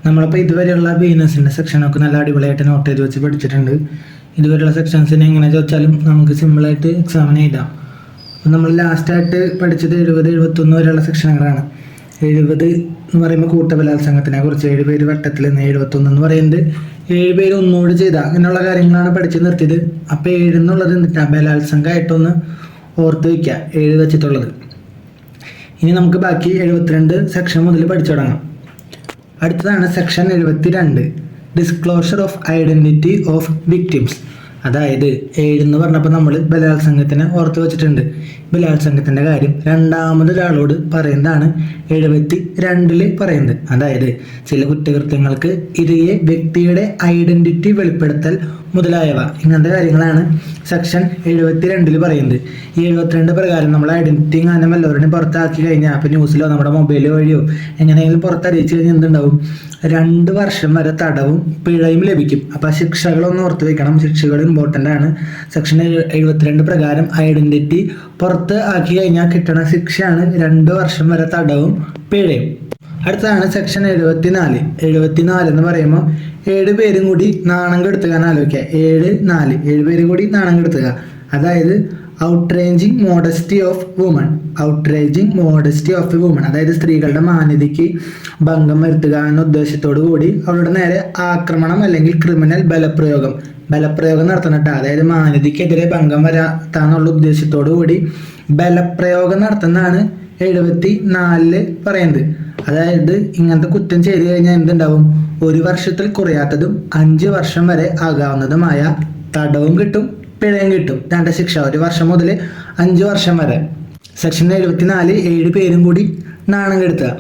നമ്മളിപ്പോൾ ഇതുവരെയുള്ള ബിസിനസിൻ്റെ സെക്ഷനൊക്കെ നല്ല അടിപൊളിയായിട്ട് നോട്ട് ചെയ്ത് വെച്ച് പഠിച്ചിട്ടുണ്ട്. ഇതുവരെയുള്ള സെക്ഷൻസിനെ എങ്ങനെ ചോദിച്ചാലും നമുക്ക് സിമ്പിളായിട്ട് എക്സാമിന് എഴുതാം. അപ്പോൾ നമ്മൾ ലാസ്റ്റായിട്ട് പഠിച്ചത് 70-71 വരെയുള്ള സെക്ഷനുകളാണ്. 70 എന്ന് പറയുമ്പോൾ കൂട്ടബലാത്സംഗത്തിനെ കുറിച്ച്, 7 പേര് വട്ടത്തിൽ നിന്ന്, 71 എന്ന് പറയുന്നത് 7 പേര് ഒന്നുകൂടി ചെയ്ത അങ്ങനെയുള്ള കാര്യങ്ങളാണ് പഠിച്ച് നിർത്തിയത്. അപ്പോൾ 7 എന്നുള്ളത് എന്നിട്ടാണ് ബലാത്സംഗമായിട്ടൊന്ന് ഓർത്ത് വയ്ക്കുക, 7 വെച്ചിട്ടുള്ളത്. ഇനി നമുക്ക് ബാക്കി 72 സെക്ഷൻ മുതൽ പഠിച്ചു തുടങ്ങാം. അടുത്തതാണ് section 72, disclosure of identity of victims. അതായത് 7 എന്ന് പറഞ്ഞപ്പോൾ നമ്മൾ ബലാത്സംഗത്തിനെ ഓർത്ത് വെച്ചിട്ടുണ്ട്. ബലാത്സംഗത്തിൻ്റെ കാര്യം രണ്ടാമതൊരാളോട് പറയുന്നതാണ് 72 പറയുന്നത്. അതായത് ചില കുറ്റകൃത്യങ്ങൾക്ക് ഇരയെ വ്യക്തിയുടെ ഐഡൻറ്റിറ്റി വെളിപ്പെടുത്തൽ മുതലായവ, ഇങ്ങനത്തെ കാര്യങ്ങളാണ് സെക്ഷൻ 72 പറയുന്നത്. ഈ 72 പ്രകാരം നമ്മൾ ഐഡൻറ്റിറ്റി അങ്ങനെ എല്ലാവരുടെയും പുറത്താക്കി കഴിഞ്ഞാൽ, അപ്പോൾ ന്യൂസിലോ നമ്മുടെ മൊബൈൽ വഴിയോ എങ്ങനെയെങ്കിലും പുറത്തറിയിച്ചു കഴിഞ്ഞാൽ എന്തുണ്ടാവും? 2 വർഷം വരെ തടവും പിഴയും ലഭിക്കും. അപ്പോൾ ശിക്ഷകളൊന്ന് ഓർത്ത് വയ്ക്കണം, ശിക്ഷകൾ ഇമ്പോർട്ടൻ്റ് ആണ്. സെക്ഷൻ 72 പ്രകാരം ഐഡൻറ്റിറ്റി പുറത്ത് ആക്കി കഴിഞ്ഞാൽ കിട്ടുന്ന ശിക്ഷയാണ് 2 വർഷം വരെ തടവും പിഴയും. അടുത്തതാണ് സെക്ഷൻ 74. 74 എന്ന് പറയുമ്പോൾ 7 പേരും കൂടി നാണം കെടുത്തുക ആലോചിക്കുക. 7 പേരും കൂടി നാണം കെടുത്തുക. അതായത് outraging modesty of woman. Outraging modesty of a woman, അതായത് സ്ത്രീകളുടെ മാന്യതയ്ക്ക് ഭംഗം വരുത്തുക എന്ന ഉദ്ദേശത്തോടു കൂടി അവരുടെ നേരെ ആക്രമണം അല്ലെങ്കിൽ ക്രിമിനൽ ബലപ്രയോഗം നടത്തുന്നിട്ട്, അതായത് മാന്യതയ്ക്കെതിരെ ഭംഗം വരാത്താന്നുള്ള ഉദ്ദേശത്തോടു കൂടി ബലപ്രയോഗം നടത്തുന്നതാണ് 74 പറയുന്നത്. അതായത് ഇങ്ങനത്തെ കുറ്റം ചെയ്തു കഴിഞ്ഞാൽ എന്തുണ്ടാവും? 1 വർഷത്തിൽ കുറയാത്തതും 5 വർഷം വരെ ആകാവുന്നതുമായ തടവും കിട്ടും, പിഴയും കിട്ടും. 2 ശിക്ഷ, 1 വർഷം മുതൽ 5 വർഷം വരെ. സെക്ഷൻ 74, 7 പേരും കൂടി നാണം കെടുത്തുക.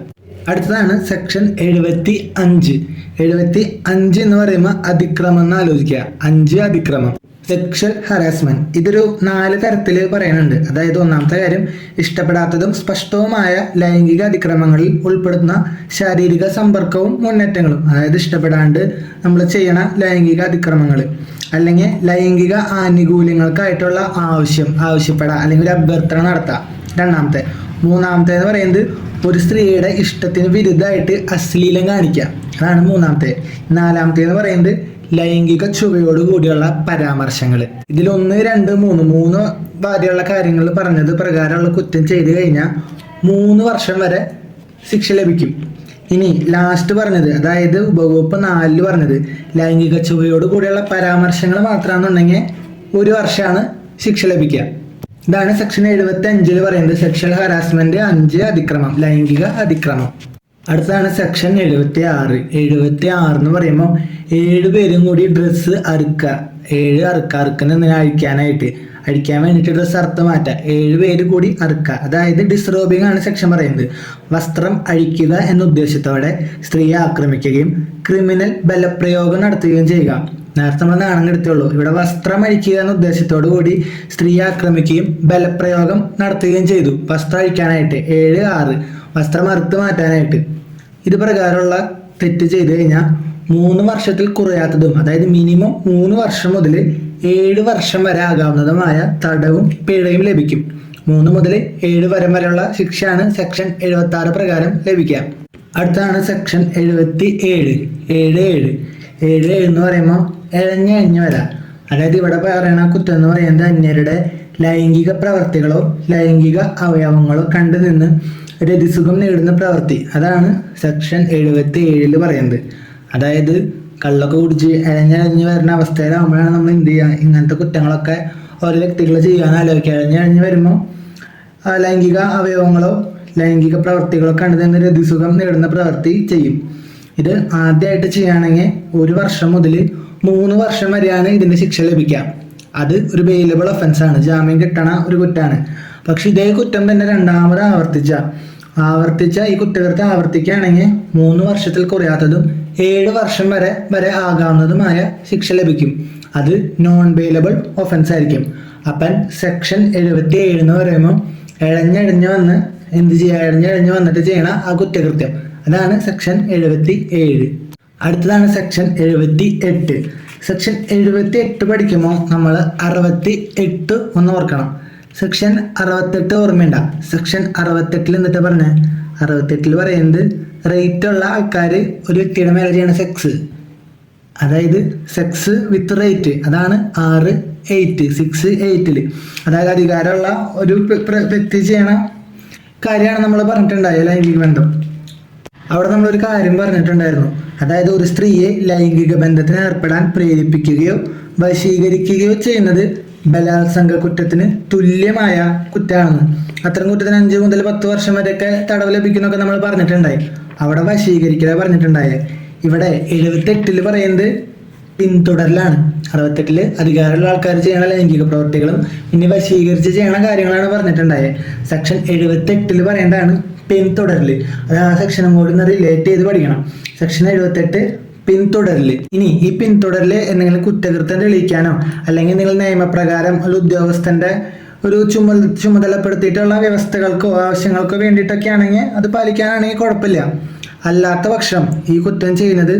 അടുത്തതാണ് സെക്ഷൻ 75. 75 എന്ന് പറയുമ്പോൾ അതിക്രമം എന്ന് ആലോചിക്കുക. 5 അതിക്രമം. സെക്ഷൽ ഹറാസ്മെന്റ്, ഇതൊരു 4 തരത്തിൽ പറയുന്നുണ്ട്. അതായത് ഒന്നാമത്തെ കാര്യം, ഇഷ്ടപ്പെടാത്തതും സ്പഷ്ടവുമായ ലൈംഗിക അതിക്രമങ്ങളിൽ ഉൾപ്പെടുന്ന ശാരീരിക സമ്പർക്കവും മുന്നേറ്റങ്ങളും. അതായത് ഇഷ്ടപ്പെടാണ്ട് നമ്മൾ ചെയ്യണ ലൈംഗിക അതിക്രമങ്ങൾ, അല്ലെങ്കിൽ ലൈംഗിക ആനുകൂല്യങ്ങൾക്കായിട്ടുള്ള ആവശ്യപ്പെടാം അല്ലെങ്കിൽ അഭ്യർത്ഥന നടത്താം. രണ്ടാമത്തെ. മൂന്നാമത്തെ എന്ന് പറയുന്നത് ഒരു സ്ത്രീയുടെ ഇഷ്ടത്തിന് വിരുദ്ധമായിട്ട് അശ്ലീലം കാണിക്കുക, അതാണ് മൂന്നാമത്തെ. നാലാമത്തെ എന്ന് പറയുന്നത് ലൈംഗിക ചുവയോട് കൂടിയുള്ള പരാമർശങ്ങൾ. ഇതിൽ 1, 2, 3 വരെയുള്ള കാര്യങ്ങൾ പറഞ്ഞത് പ്രകാരമുള്ള കുറ്റം ചെയ്തു കഴിഞ്ഞാൽ 3 വർഷം വരെ ശിക്ഷ ലഭിക്കും. ഇനി ലാസ്റ്റ് പറഞ്ഞത്, അതായത് ഉപവകുപ്പ് 4 പറഞ്ഞത് ലൈംഗിക ചുവയോട് കൂടിയുള്ള പരാമർശങ്ങൾ മാത്രമാണെന്നുണ്ടെങ്കിൽ 1 വർഷമാണ് ശിക്ഷ ലഭിക്കുക. ഇതാണ് സെക്ഷൻ 75 പറയുന്നത്. സെക്ഷൽ ഹറാസ്മെന്റ് 5 അതിക്രമം, ലൈംഗിക അതിക്രമം. അടുത്താണ് സെക്ഷൻ 76. 76 എന്ന് പറയുമ്പോൾ 7 പേരും കൂടി ഡ്രസ്സ് അറുക്കുക. 7 അറുക്കുന്നതിന് അഴിക്കാൻ വേണ്ടിയിട്ട് ഡ്രസ്സ് അറുത്ത് മാറ്റുക. 7 പേര് കൂടി അറുക്കുക. അതായത് ഡിസ്റോബിംഗ് ആണ് സെക്ഷൻ പറയുന്നത്. വസ്ത്രം അഴിക്കുക എന്ന ഉദ്ദേശത്തോടെ സ്ത്രീയെ ആക്രമിക്കുകയും ക്രിമിനൽ ബലപ്രയോഗം നടത്തുകയും ചെയ്യുക. നേരത്തെ നമ്മൾ നാണം കെടുത്തുള്ളൂ, ഇവിടെ വസ്ത്രം അഴിക്കുക എന്ന ഉദ്ദേശത്തോടു കൂടി സ്ത്രീയെ ആക്രമിക്കുകയും ബലപ്രയോഗം നടത്തുകയും ചെയ്തു. വസ്ത്രം അഴിക്കാനായിട്ട് 7, 6 വസ്ത്രം അറുത്ത് മാറ്റാനായിട്ട്. ഇത് പ്രകാരമുള്ള തെറ്റ് ചെയ്തു കഴിഞ്ഞാൽ 3 വർഷത്തിൽ കുറയാത്തതും, അതായത് മിനിമം 3 വർഷം മുതൽ 7 വർഷം വരെ ആകാവുന്നതുമായ തടവും പിഴയും ലഭിക്കും. 3 മുതൽ 7 വരെയുള്ള ശിക്ഷയാണ് സെക്ഷൻ 76 പ്രകാരം ലഭിക്കുക. അടുത്താണ് സെക്ഷൻ 77. 7 എന്ന് പറയുമ്പോൾ ഇഴഞ്ഞ വരാം. അതായത് ഇവിടെ പറയണ കുറ്റം എന്ന് പറയുന്നത് അന്യരുടെ ലൈംഗിക പ്രവർത്തികളോ ലൈംഗിക അവയവങ്ങളോ കണ്ടു നിന്ന് രതിസുഖം നേടുന്ന പ്രവൃത്തി. അതാണ് സെക്ഷൻ 77 പറയുന്നത്. അതായത് കള്ളൊക്കെ കുടിച്ച് ഇഴഞ്ഞ് വരുന്ന അവസ്ഥയിലാകുമ്പോഴാണ് നമ്മൾ എന്ത് ചെയ്യുക? ഇങ്ങനത്തെ കുറ്റങ്ങളൊക്കെ ഓരോ വ്യക്തികൾ ചെയ്യാൻ ആലോചിക്കുക. ഇഴഞ്ഞ് വരുമ്പോൾ ലൈംഗിക അവയവങ്ങളോ ലൈംഗിക പ്രവൃത്തികളോ കണ്ടു നിന്ന് രതിസുഖം നേടുന്ന പ്രവൃത്തി ചെയ്യും. ഇത് ആദ്യമായിട്ട് ചെയ്യുകയാണെങ്കിൽ 1 വർഷം മുതൽ 3 വർഷം വരെയാണ് ഇതിൻ്റെ ശിക്ഷ ലഭിക്കുക. അത് ഒരു ബെയിലബിൾ ഒഫൻസ് ആണ്, ജാമ്യം കിട്ടണ ഒരു കുറ്റമാണ്. പക്ഷെ ഇതേ കുറ്റം തന്നെ രണ്ടാമത് ആവർത്തിച്ച ഈ കുറ്റകൃത്യം ആവർത്തിക്കുകയാണെങ്കിൽ 3 വർഷത്തിൽ കുറയാത്തതും 7 വർഷം വരെ ആകാവുന്നതുമായ ശിക്ഷ ലഭിക്കും. അത് നോൺ ബെയിലബിൾ ഒഫൻസ് ആയിരിക്കും. അപ്പം സെക്ഷൻ 77 എന്ന് പറയുമ്പോൾ ഇഴഞ്ഞ് വന്ന് എന്ത് ചെയ്യുക? ഇഴഞ്ഞ് വന്നിട്ട് ചെയ്യണ ആ കുറ്റകൃത്യം, അതാണ് സെക്ഷൻ 77. അടുത്തതാണ് സെക്ഷൻ 78. സെക്ഷൻ 78 പഠിക്കുമ്പോൾ നമ്മൾ 68 ഒന്ന് ഓർക്കണം. സെക്ഷൻ 68 ഓർമ്മയുണ്ട? സെക്ഷൻ 68 എന്നിട്ട് പറഞ്ഞ 68 പറയുന്നത് റേറ്റ് ഉള്ള ആൾക്കാർ ഒരു വ്യക്തിയുടെ മേലെ ചെയ്യണ സെക്സ്, അതായത് സെക്സ് വിത്ത് റേറ്റ്, അതാണ് 6-8 6-8. അതായത് അധികാരമുള്ള ഒരു വ്യക്തി ചെയ്യണ കാര്യമാണ് നമ്മൾ പറഞ്ഞിട്ടുണ്ടായത് ലൈംഗിക ബന്ധം. അവിടെ നമ്മളൊരു കാര്യം പറഞ്ഞിട്ടുണ്ടായിരുന്നു, അതായത് ഒരു സ്ത്രീയെ ലൈംഗിക ബന്ധത്തിന് ഏർപ്പെടാൻ പ്രേരിപ്പിക്കുകയോ വശീകരിക്കുകയോ ചെയ്യുന്നത് ബലാത്സംഗ കുറ്റത്തിന് തുല്യമായ കുറ്റമാണെന്ന്. അത്തരം കുറ്റത്തിന് 5 മുതൽ 10 വർഷം വരെയൊക്കെ തടവ് ലഭിക്കുന്നൊക്കെ നമ്മൾ പറഞ്ഞിട്ടുണ്ടായി. അവിടെ വശീകരിക്കുക പറഞ്ഞിട്ടുണ്ടായത്. ഇവിടെ 78 പറയുന്നത് പിന്തുടരലാണ്. 68 അധികാരമുള്ള ആൾക്കാർ ചെയ്യണ ലൈംഗിക പ്രവൃത്തികളും ഇനി വശീകരിച്ച് ചെയ്യണ കാര്യങ്ങളാണ് പറഞ്ഞിട്ടുണ്ടായത്. സെക്ഷൻ 78 പറയേണ്ടതാണ് പിന്തുടരല്. അത് ആ സെക്ഷനും കൂടി ഒന്ന് റിലേറ്റ് ചെയ്ത് പഠിക്കണം. സെക്ഷൻ 78 പിന്തുടരല്. ഇനി ഈ പിന്തുടരല് എന്തെങ്കിലും കുറ്റകൃത്യം തെളിയിക്കാനോ അല്ലെങ്കിൽ നിങ്ങൾ നിയമപ്രകാരം ഒരു ഉദ്യോഗസ്ഥന്റെ ഒരു ചുമതലപ്പെടുത്തിയിട്ടുള്ള വ്യവസ്ഥകൾക്കോ ആവശ്യങ്ങൾക്കോ വേണ്ടിയിട്ടൊക്കെ ആണെങ്കിൽ അത് പാലിക്കാനാണെങ്കിൽ കുഴപ്പമില്ല. അല്ലാത്ത പക്ഷം ഈ കുറ്റം ചെയ്യുന്നത്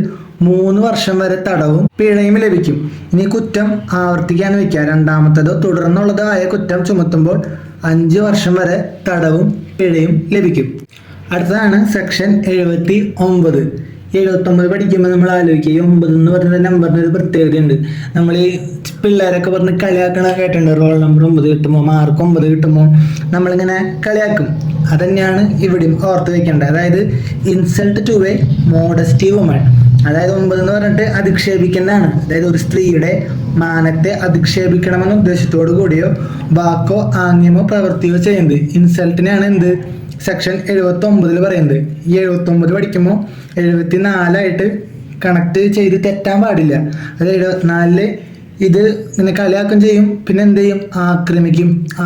3 വർഷം വരെ തടവും പിഴയും ലഭിക്കും. ഇനി കുറ്റം ആവർത്തിക്കാൻ വയ്ക്കുക, രണ്ടാമത്തതോ തുടർന്നുള്ളതോ ആയ കുറ്റം ചുമത്തുമ്പോൾ 5 വർഷം വരെ തടവും പിഴയും ലഭിക്കും. അടുത്തതാണ് സെക്ഷൻ 79. 79 പഠിക്കുമ്പോൾ നമ്മൾ ആലോചിക്കുക, ഈ 9 എന്ന് പറയുന്ന നമ്പറിന് ഒരു പ്രത്യേകതയുണ്ട്. നമ്മൾ ഈ പിള്ളേരൊക്കെ പറഞ്ഞ് കളിയാക്കണ കേട്ടിട്ടുണ്ട്. റോൾ നമ്പർ 9 കിട്ടുമോ, മാർക്ക് 9 കിട്ടുമോ, നമ്മളിങ്ങനെ കളിയാക്കും. അതന്നെയാണ് ഇവിടെയും ഓർത്ത് വെക്കേണ്ടത്. അതായത് insult to a modesty woman, അതായത് 9 എന്ന് പറഞ്ഞിട്ട് അധിക്ഷേപിക്കുന്നതാണ്. അതായത് ഒരു സ്ത്രീയുടെ മാനത്തെ അധിക്ഷേപിക്കണമെന്ന ഉദ്ദേശത്തോടു കൂടിയോ വാക്കോ ആംഗ്യമോ പ്രവൃത്തിയോ ചെയ്യുന്നത് ഇൻസൾട്ടിനെയാണ് എന്ത് സെക്ഷൻ 79 പറയുന്നത്. ഈ 79 പഠിക്കുമ്പോൾ 74 കണക്ട് ചെയ്ത് തെറ്റാൻ പാടില്ല. അത് 74 ഇത് ഇങ്ങനെ കളിയാക്കും ചെയ്യും, പിന്നെ എന്ത് ചെയ്യും,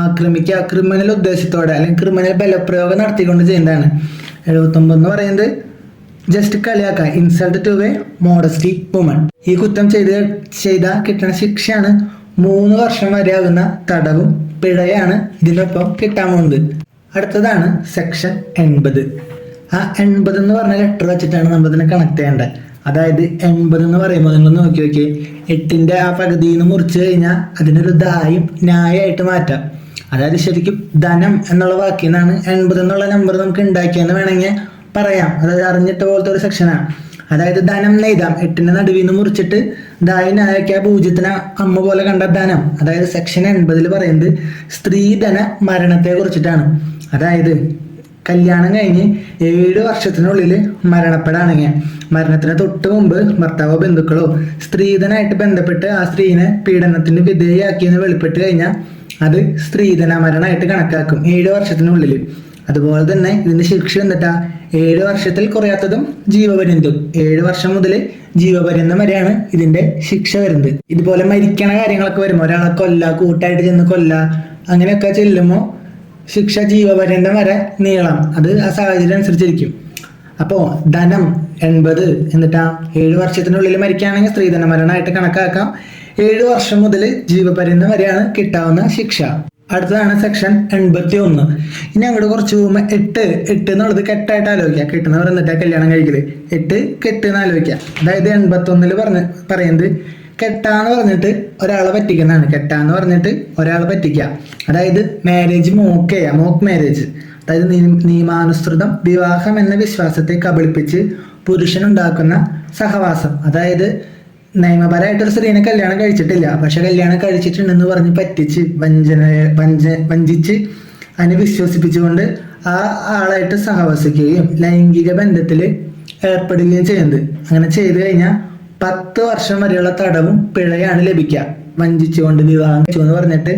ആക്രമിക്കുക ക്രിമിനൽ ഉദ്ദേശത്തോടെ അല്ലെങ്കിൽ ക്രിമിനൽ ബലപ്രയോഗം നടത്തിക്കൊണ്ട് ചെയ്യുന്നതാണ്. 79 എന്ന് പറയുന്നത് ജസ്റ്റ് കളിയാക്കുക, insult to a modesty woman. ഈ കുറ്റം ചെയ്ത കിട്ടുന്ന ശിക്ഷയാണ് 3 വർഷം വരെ ആകുന്ന തടവും പിഴയാണ് ഇതിനൊപ്പം കിട്ടാൻ പോകുന്നത്. അടുത്തതാണ് സെക്ഷൻ 80. ആ 80 എന്ന് പറഞ്ഞ ലെറ്റർ വെച്ചിട്ടാണ് നമ്മൾ ഇതിനെ കണക്ട് ചെയ്യേണ്ടത്. അതായത് 80 എന്ന് പറയുമ്പോൾ നിങ്ങൾ നോക്കി 8ന്റെ ആ പകുതിയിൽ നിന്ന് മുറിച്ച് കഴിഞ്ഞാൽ അതിനൊരു ദായും ന്യായമായിട്ട് മാറ്റാം. അതായത് ശരിക്കും ധനം എന്നുള്ള വാക്കിൽ നിന്നാണ് 80 എന്നുള്ള നമ്പർ നമുക്ക് ഉണ്ടാക്കിയെന്ന് വേണമെങ്കിൽ പറയാം. അതായത് അറിഞ്ഞിട്ട പോലത്തെ ഒരു സെക്ഷനാണ്. അതായത് ധനം നെയ്താം, 8ന്റെ നടുവിൽ നിന്ന് മുറിച്ചിട്ട് ദായി ന്യായക്കാ 0 അമ്മ പോലെ കണ്ട ധനം. അതായത് സെക്ഷൻ 80 പറയുന്നത് സ്ത്രീധന മരണത്തെ കുറിച്ചിട്ടാണ്. അതായത് കല്യാണം കഴിഞ്ഞ് 7 വർഷത്തിനുള്ളിൽ മരണപ്പെടാണെങ്കിൽ മരണത്തിന് തൊട്ട് മുമ്പ് ഭർത്താവോ ബന്ധുക്കളോ സ്ത്രീധനായിട്ട് ബന്ധപ്പെട്ട് ആ സ്ത്രീനെ പീഡനത്തിന് വിധേയയാക്കിയെന്ന് വെളിപ്പെട്ട് കഴിഞ്ഞാൽ അത് സ്ത്രീധന മരണമായിട്ട് കണക്കാക്കും 7 വർഷത്തിനുള്ളിൽ. അതുപോലെ തന്നെ ഇതിന്റെ ശിക്ഷ എന്നിട്ടാ 7 വർഷത്തിൽ കുറയാത്തതും ജീവപര്യന്തം. 7 വർഷം മുതൽ ജീവപര്യന്തം വരെയാണ് ഇതിന്റെ ശിക്ഷ വരുന്നത്. ഇതുപോലെ മരിക്കണ കാര്യങ്ങളൊക്കെ വരുമ്പോൾ ഒരാളെ കൂട്ടായിട്ട് ചെന്ന് അങ്ങനെയൊക്കെ ചെല്ലുമ്പോൾ ശിക്ഷ ജീവപര്യന്തം വരെ നീളം. അത് ആ സാഹചര്യം അനുസരിച്ചിരിക്കും. അപ്പോൾ ധനം 80 എന്നിട്ടാ 7 വർഷത്തിനുള്ളിൽ മരിക്കുകയാണെങ്കിൽ സ്ത്രീധന മരണമായിട്ട് കണക്കാക്കാം. 7 വർഷം മുതൽ ജീവപര്യന്തം വരെയാണ് കിട്ടാവുന്ന ശിക്ഷ. അടുത്തതാണ് സെക്ഷൻ 81. ഇനി അങ്ങോട്ട് കുറച്ച് പോകുമ്പോൾ 8 എന്നുള്ളത് കെട്ടായിട്ട് ആലോചിക്കുക. കെട്ടെന്ന് പറയുന്നിട്ട് കല്യാണം കഴിക്കല് 8 കെട്ടെന്ന് ആലോചിക്കുക. അതായത് 81 പറയുന്നത് കെട്ടാന്ന് പറഞ്ഞിട്ട് ഒരാളെ പറ്റിക്കുന്നതാണ്. കെട്ടാന്ന് പറഞ്ഞിട്ട് ഒരാളെ പറ്റിക്കുക. അതായത് മാരേജ് മോക്ക് മാരേജ്, അതായത് നിയമാനുസൃതം വിവാഹം എന്ന വിശ്വാസത്തെ കബളിപ്പിച്ച് പുരുഷനുണ്ടാക്കുന്ന സഹവാസം. അതായത് നിയമപരമായിട്ടൊരു സ്ത്രീനെ കല്യാണം കഴിച്ചിട്ടില്ല, പക്ഷെ കല്യാണം കഴിച്ചിട്ടുണ്ടെന്ന് പറഞ്ഞ് പറ്റിച്ച് വഞ്ചിച്ച് അതിനെ വിശ്വസിപ്പിച്ചുകൊണ്ട് ആ ആളായിട്ട് സഹവസിക്കുകയും ലൈംഗിക ബന്ധത്തിൽ ഏർപ്പെടുകയും ചെയ്യുന്നത്. അങ്ങനെ ചെയ്തു കഴിഞ്ഞാൽ 10 വർഷം വരെയുള്ള തടവും പിഴയാണ് ലഭിക്കുക. വഞ്ചിച്ചുകൊണ്ട് വിവാഹം എന്ന് പറഞ്ഞിട്ട്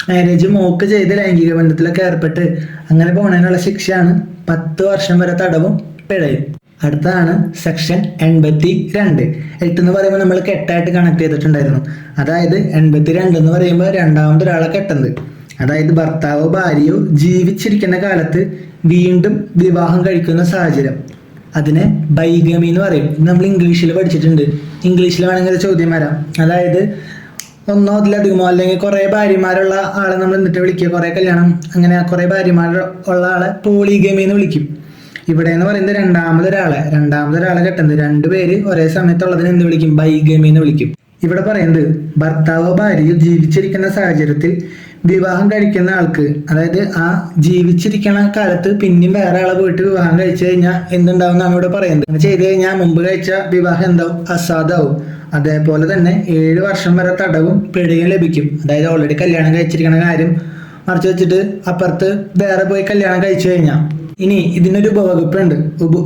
മാരേജ് മോക്ക് ചെയ്ത് ലൈംഗിക ബന്ധത്തിലൊക്കെ ഏർപ്പെട്ട് അങ്ങനെ പോണതിനുള്ള ശിക്ഷയാണ് 10 വർഷം വരെ തടവും പിഴയും. അടുത്തതാണ് സെക്ഷൻ 82. 8 എന്ന് പറയുമ്പോൾ നമ്മൾ കെട്ടായിട്ട് കണക്ട് ചെയ്തിട്ടുണ്ടായിരുന്നു. അതായത് 82 എന്ന് പറയുമ്പോൾ രണ്ടാമതൊരാളെ കെട്ടുന്നത്. അതായത് ഭർത്താവോ ഭാര്യയോ ജീവിച്ചിരിക്കുന്ന കാലത്ത് വീണ്ടും വിവാഹം കഴിക്കുന്ന സാഹചര്യം, അതിനെ ബൈഗമി എന്ന് പറയും. നമ്മൾ ഇംഗ്ലീഷിൽ പഠിച്ചിട്ടുണ്ട്. ഇംഗ്ലീഷിൽ വേണമെങ്കിൽ ചോദ്യം വരാം. അതായത് ഒന്നോ അതിലധികമോ അല്ലെങ്കിൽ കുറെ ഭാര്യമാരുള്ള ആളെ നമ്മൾ എന്നിട്ട് വിളിക്കുക, കുറെ കല്യാണം അങ്ങനെ കുറെ ഭാര്യമാരുള്ള ആളെ പോളിഗമി എന്ന് വിളിക്കും. ഇവിടെ എന്ന് പറയുന്നത് രണ്ടാമതൊരാളെ കെട്ടുന്നത് 2 പേര് ഒരേ സമയത്തുള്ളതിന് എന്ത് വിളിക്കും, ബൈഗമി എന്ന് വിളിക്കും. ഇവിടെ പറയുന്നത് ഭർത്താവോ ഭാര്യയോ ജീവിച്ചിരിക്കുന്ന സാഹചര്യത്തിൽ വിവാഹം കഴിക്കുന്ന ആൾക്ക്, അതായത് ആ ജീവിച്ചിരിക്കണ കാലത്ത് പിന്നെയും വേറെ ആളെ പോയിട്ട് വിവാഹം കഴിച്ചു കഴിഞ്ഞാൽ എന്തുണ്ടാവും എന്നാണ് ഇവിടെ പറയുന്നത്. അങ്ങനെ ചെയ്തു കഴിഞ്ഞാൽ മുമ്പ് കഴിച്ച വിവാഹം എന്താവും? അസാധുവാകും. അതേപോലെ തന്നെ 7 വർഷം വരെ തടവും പിഴയും ലഭിക്കും. അതായത് ഓൾറെഡി കല്യാണം കഴിച്ചിരിക്കണ കാര്യം മറച്ചു വെച്ചിട്ട് അപ്പുറത്ത് വേറെ പോയി കല്യാണം കഴിച്ചു കഴിഞ്ഞാൽ. ഇനി ഇതിനൊരു ഉപവകുപ്പുണ്ട്.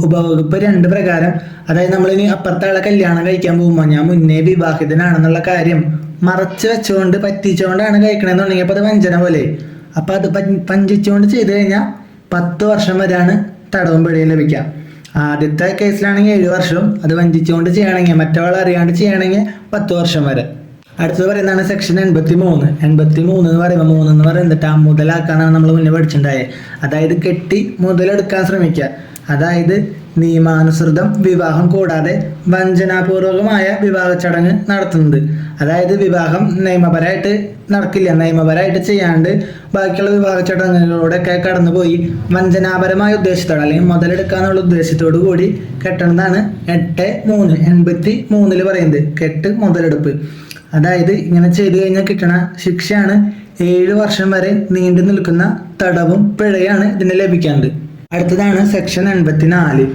ഉപവകുപ്പ് 2 പ്രകാരം. അതായത് നമ്മളിനി അപ്പുറത്തെ ആളെ കല്യാണം കഴിക്കാൻ പോകുമ്പോൾ ഞാൻ മുന്നേ വിവാഹിതനാണെന്നുള്ള കാര്യം മറച്ചു വെച്ചുകൊണ്ട് പറ്റിച്ചുകൊണ്ടാണ് കഴിക്കണമെന്നുണ്ടെങ്കിൽ അപ്പൊ അത് വഞ്ചന പോലെ. അപ്പൊ അത് പഞ്ചിച്ചുകൊണ്ട് ചെയ്തു കഴിഞ്ഞാൽ 10 വർഷം വരെയാണ് തടവും പിഴയും ലഭിക്കുക. ആദ്യത്തെ കേസിലാണെങ്കിൽ 7 വർഷവും, അത് വഞ്ചിച്ചുകൊണ്ട് ചെയ്യണമെങ്കിൽ മറ്റൊരാൾ അറിയാണ്ട് ചെയ്യണമെങ്കിൽ 10 വർഷം വരെ. അടുത്തത് പറയുന്നതാണ് സെക്ഷൻ 83. 83 എന്ന് പറയുമ്പോൾ 3 എന്ന് പറയുന്നത് മുതലാക്കാനാണ് നമ്മൾ മുന്നേ പഠിച്ചിട്ടുണ്ടായത്. അതായത് കെട്ടി മുതലെടുക്കാൻ ശ്രമിക്കുക. അതായത് നിയമാനുസൃതം വിവാഹം കൂടാതെ വഞ്ചനാപൂർവകമായ വിവാഹ ചടങ്ങ് നടത്തുന്നത്. അതായത് വിവാഹം നിയമപരമായിട്ട് നടക്കില്ല, നിയമപരമായിട്ട് ചെയ്യാണ്ട് ബാക്കിയുള്ള വിവാഹ ചടങ്ങുകളോടൊക്കെ കടന്നുപോയി വഞ്ചനാപരമായ ഉദ്ദേശത്തോടെ അല്ലെങ്കിൽ മുതലെടുക്കാനുള്ള ഉദ്ദേശത്തോടു കൂടി കെട്ടണമെന്നാണ് 83 പറയുന്നത്. കെട്ട് മുതലെടുപ്പ്. അതായത് ഇങ്ങനെ ചെയ്തു കഴിഞ്ഞാൽ കിട്ടണ ശിക്ഷയാണ് 7 വർഷം വരെ നീണ്ടു നിൽക്കുന്ന തടവും പിഴയാണ് ഇതിന് ലഭിക്കാറുണ്ട്. അടുത്തതാണ് സെക്ഷൻ 84.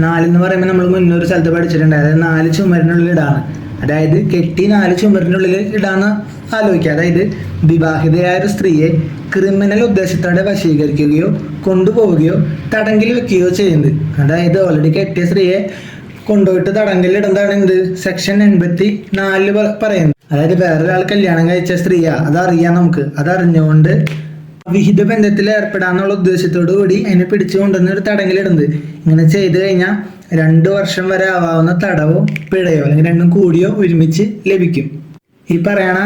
4 എന്ന് പറയുമ്പോൾ നമ്മൾ മുന്നൊരു സ്ഥലത്ത് പഠിച്ചിട്ടുണ്ട്. അതായത് 4 ചുമരിനുള്ളിൽ ഇടാണ്. അതായത് കെട്ടി 4 ചുമരിനുള്ളിൽ ഇടാന്ന് ആലോചിക്കുക. അതായത് വിവാഹിതയായ ഒരു സ്ത്രീയെ ക്രിമിനൽ ഉദ്ദേശത്തോടെ വശീകരിക്കുകയോ കൊണ്ടുപോവുകയോ തടങ്കിൽ വെക്കുകയോ ചെയ്യുന്നത്. അതായത് ഓൾറെഡി കെട്ടിയ സ്ത്രീയെ കൊണ്ടുപോയിട്ട് തടങ്കലിൽ ഇടുന്നതാണ് എന്ത്? സെക്ഷൻ 84 പറയുന്നത്. അതായത് വേറൊരാൾ കല്യാണം കഴിച്ച സ്ത്രീയാ, അതറിയാം നമുക്ക്. അതറിഞ്ഞുകൊണ്ട് വിഹിത ബന്ധത്തിൽ ഏർപ്പെടാന്നുള്ള ഉദ്ദേശത്തോടു കൂടി അതിനെ പിടിച്ചു കൊണ്ടുവന്ന് ഒരു തടങ്കലിടുന്നത്. ഇങ്ങനെ ചെയ്തു കഴിഞ്ഞാൽ 2 വർഷം വരെ ആവാവുന്ന തടവോ പിഴയോ അല്ലെങ്കിൽ രണ്ടും കൂടിയോ ഒരുമിച്ച് ലഭിക്കും. ഈ പറയണ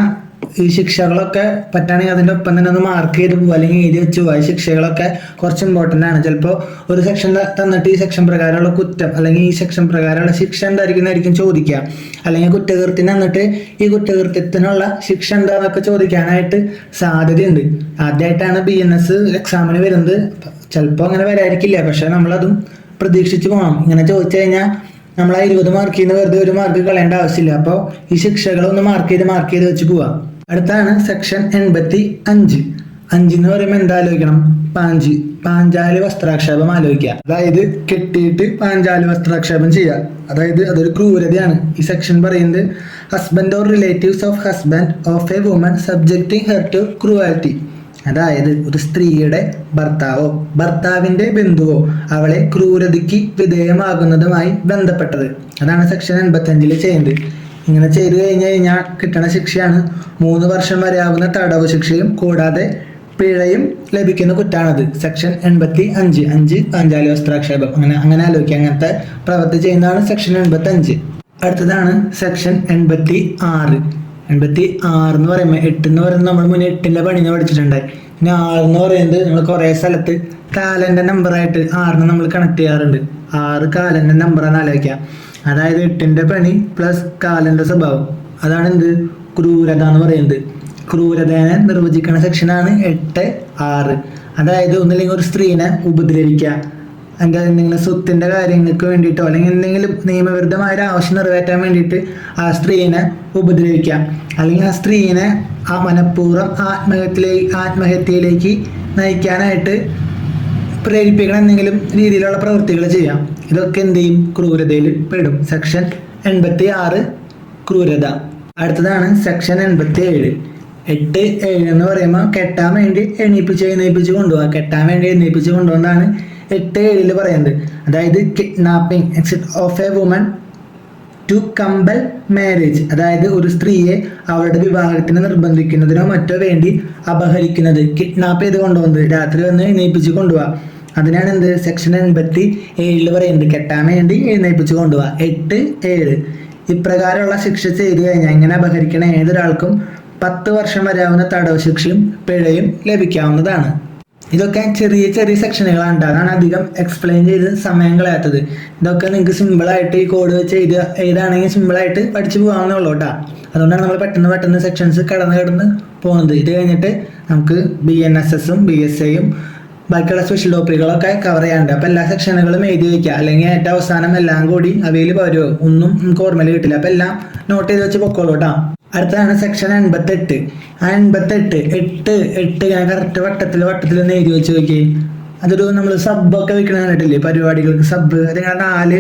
ഈ ശിക്ഷകളൊക്കെ പറ്റുകയാണെങ്കിൽ അതിൻ്റെ ഒപ്പം തന്നെ ഒന്ന് മാർക്ക് ചെയ്ത് പോകുക അല്ലെങ്കിൽ എഴുതി വെച്ച് പോവുക. ഈ ശിക്ഷകളൊക്കെ കുറച്ച് ഇമ്പോർട്ടൻ്റ് ആണ്. ചിലപ്പോൾ ഒരു സെക്ഷൻ തന്നിട്ട് ഈ സെക്ഷൻ പ്രകാരമുള്ള കുറ്റം അല്ലെങ്കിൽ ഈ സെക്ഷൻ പ്രകാരമുള്ള ശിക്ഷ എന്തായിരിക്കും ചോദിക്കുക. അല്ലെങ്കിൽ കുറ്റകൃത്യം തന്നിട്ട് ഈ കുറ്റകൃത്യത്തിനുള്ള ശിക്ഷ എന്താണെന്നൊക്കെ ചോദിക്കാനായിട്ട് സാധ്യതയുണ്ട്. ആദ്യമായിട്ടാണ് BNS എക്സാമിന് വരുന്നത്. ചിലപ്പോൾ അങ്ങനെ വരായിരിക്കില്ല, പക്ഷെ നമ്മളതും പ്രതീക്ഷിച്ച് പോകണം. ഇങ്ങനെ ചോദിച്ചു കഴിഞ്ഞാൽ നമ്മൾ ആ 20 മാർക്കിൽ നിന്ന് വെറുതെ 1 മാർക്ക് കളയേണ്ട ആവശ്യമില്ല. അപ്പോൾ ഈ ശിക്ഷകളൊന്ന് മാർക്ക് ചെയ്ത് വെച്ച് പോവാം. അടുത്താണ് സെക്ഷൻ 85. 5 എന്ന് പറയുമ്പോൾ എന്താ ആലോചിക്കണം? പാഞ്ചാലി വസ്ത്രാക്ഷേപം ആലോചിക്കുക. അതായത് കെട്ടിയിട്ട് പാഞ്ചാലി വസ്ത്രാക്ഷേപം ചെയ്യുക. അതായത് അതൊരു ക്രൂരതയാണ്. ഈ സെക്ഷൻ പറയുന്നത് husband or relatives of husband of a woman subjecting her to cruelty. അതായത് ഒരു സ്ത്രീയുടെ ഭർത്താവോ ഭർത്താവിന്റെ ബന്ധുവോ അവളെ ക്രൂരതയ്ക്ക് വിധേയമാകുന്നതുമായി ബന്ധപ്പെട്ടത്. അതാണ് സെക്ഷൻ 85 ചെയ്യുന്നത്. ഇങ്ങനെ ചെയ്തു കഴിഞ്ഞാൽ കിട്ടണ ശിക്ഷയാണ് 3 വർഷം വരെ ആകുന്ന തടവ് ശിക്ഷയും കൂടാതെ പിഴയും ലഭിക്കുന്ന കുറ്റാണത്. സെക്ഷൻ 85 പാഞ്ചാലി വസ്ത്രാക്ഷേപം. അങ്ങനെ ആലോചിക്കുക. അങ്ങനത്തെ പ്രവൃത്തി ചെയ്യുന്നതാണ് സെക്ഷൻ 85. അടുത്തതാണ് സെക്ഷൻ 86. 86 എന്ന് പറയുമ്പോൾ 8 എന്ന് പറയുന്നത് നമ്മൾ മുന്നേ 8ന്റെ പണിന്ന് പഠിച്ചിട്ടുണ്ടായി. പിന്നെ 6 എന്ന് പറയുന്നത് നമ്മൾ കുറേ സ്ഥലത്ത് കാലന്റെ നമ്പറായിട്ട് 6 നമ്മൾ കണക്ട് ചെയ്യാറുണ്ട്. 6 കാലന്റെ നമ്പറാണ് ആലോചിക്കുക. അതായത് 8ന്റെ പണി പ്ലസ് കാലന്റെ സ്വഭാവം. അതാണ് എന്ത്? ക്രൂരത എന്ന് പറയുന്നത്. ക്രൂരതയെ നിർവചിക്കുന്ന സെക്ഷനാണ് 8-6. അതായത് ഒന്നില്ലെങ്കിൽ ഒരു സ്ത്രീനെ ഉപദ്രവിക്കുക, അതിൻ്റെ എന്തെങ്കിലും സ്വത്തിൻ്റെ കാര്യങ്ങൾക്ക് വേണ്ടിയിട്ടോ അല്ലെങ്കിൽ എന്തെങ്കിലും നിയമവിരുദ്ധമായ ഒരു ആവശ്യം നിറവേറ്റാൻ വേണ്ടിയിട്ട് ആ സ്ത്രീനെ ഉപദ്രവിക്കാം, അല്ലെങ്കിൽ ആ സ്ത്രീനെ ആ മനഃപൂർവ്വം ആത്മഹത്യയിലേക്ക് നയിക്കാനായിട്ട് പ്രേരിപ്പിക്കണം എന്തെങ്കിലും രീതിയിലുള്ള പ്രവൃത്തികൾ ചെയ്യാം. ഇതൊക്കെ എന്ത് ചെയ്യും? ക്രൂരതയിൽ പെടും. സെക്ഷൻ 86 ക്രൂരത. അടുത്തതാണ് സെക്ഷൻ 87. 8-7 എന്ന് പറയുമ്പോൾ കെട്ടാൻ വേണ്ടി എണീപ്പിച്ച് കൊണ്ടുപോകാം. കെട്ടാൻ വേണ്ടി എണീപ്പിച്ച് കൊണ്ടുപോകുന്നതാണ് 8-7 പറയുന്നത്. അതായത് kidnapping of a woman to compel marriage. അതായത് ഒരു സ്ത്രീയെ അവളുടെ വിവാഹത്തിന് നിർബന്ധിക്കുന്നതിനോ മറ്റോ വേണ്ടി അപഹരിക്കുന്നത്, കിഡ്നാപ്പ് ചെയ്ത് കൊണ്ടുപോകുന്നത്, രാത്രി വന്ന് എഴുന്നേൽപ്പിച്ച് കൊണ്ടുപോകാം. അതിനാണ് എന്ത്? സെക്ഷൻ 87 പറയുന്നത്. കെട്ടാൻ വേണ്ടി എഴുന്നേൽപ്പിച്ച് കൊണ്ടുപോകാം. 8-7 ഇപ്രകാരമുള്ള ശിക്ഷ ചെയ്തു കഴിഞ്ഞാൽ ഇങ്ങനെ അപഹരിക്കണ ഏതൊരാൾക്കും 10 വർഷം വരെയാവുന്ന തടവ് ശിക്ഷയും പിഴയും ലഭിക്കാവുന്നതാണ്. ഇതൊക്കെ ചെറിയ സെക്ഷനുകളാണ്. അതാണ് അധികം എക്സ്പ്ലെയിൻ ചെയ്ത് സമയം കളയാത്തത്. ഇതൊക്കെ നിങ്ങൾക്ക് സിമ്പിളായിട്ട് ഈ കോഡ് വെച്ച് എഴുതാണെങ്കിൽ സിമ്പിളായിട്ട് പഠിച്ചു പോകാവുന്നുള്ളൂ കേട്ടോ. അതുകൊണ്ടാണ് നമ്മൾ പെട്ടെന്ന് സെക്ഷൻസ് കടന്ന് പോകുന്നത്. ഇത് കഴിഞ്ഞിട്ട് നമുക്ക് BNSS-ഉം BSAയും ബാക്കിയുള്ള സ്പെഷ്യൽ ടോപ്പിക്കുകളൊക്കെ കവർ ചെയ്യാനുണ്ട്. അപ്പോൾ എല്ലാ സെക്ഷനുകളും എഴുതി വയ്ക്കുക, അല്ലെങ്കിൽ ഏറ്റവും അവസാനം എല്ലാം കൂടി അവയിൽ വരുമോ ഒന്നും നമുക്ക് ഓർമ്മയിൽ കിട്ടില്ല. അപ്പോൾ എല്ലാം നോട്ട് ചെയ്ത് വെച്ച് പൊക്കോളൂ കേട്ടോ. അടുത്തതാണ് സെക്ഷൻ 88. ആ 88 ഇങ്ങനെ കറക്റ്റ് വട്ടത്തിൽ ഒന്ന് എഴുതി വെച്ച് നോക്കി. അതൊരു നമ്മൾ സബ്ബൊക്കെ വെക്കണ കണ്ടിട്ടില്ലേ പരിപാടികൾക്ക് സബ്ബ്, അതിങ്ങനെ 4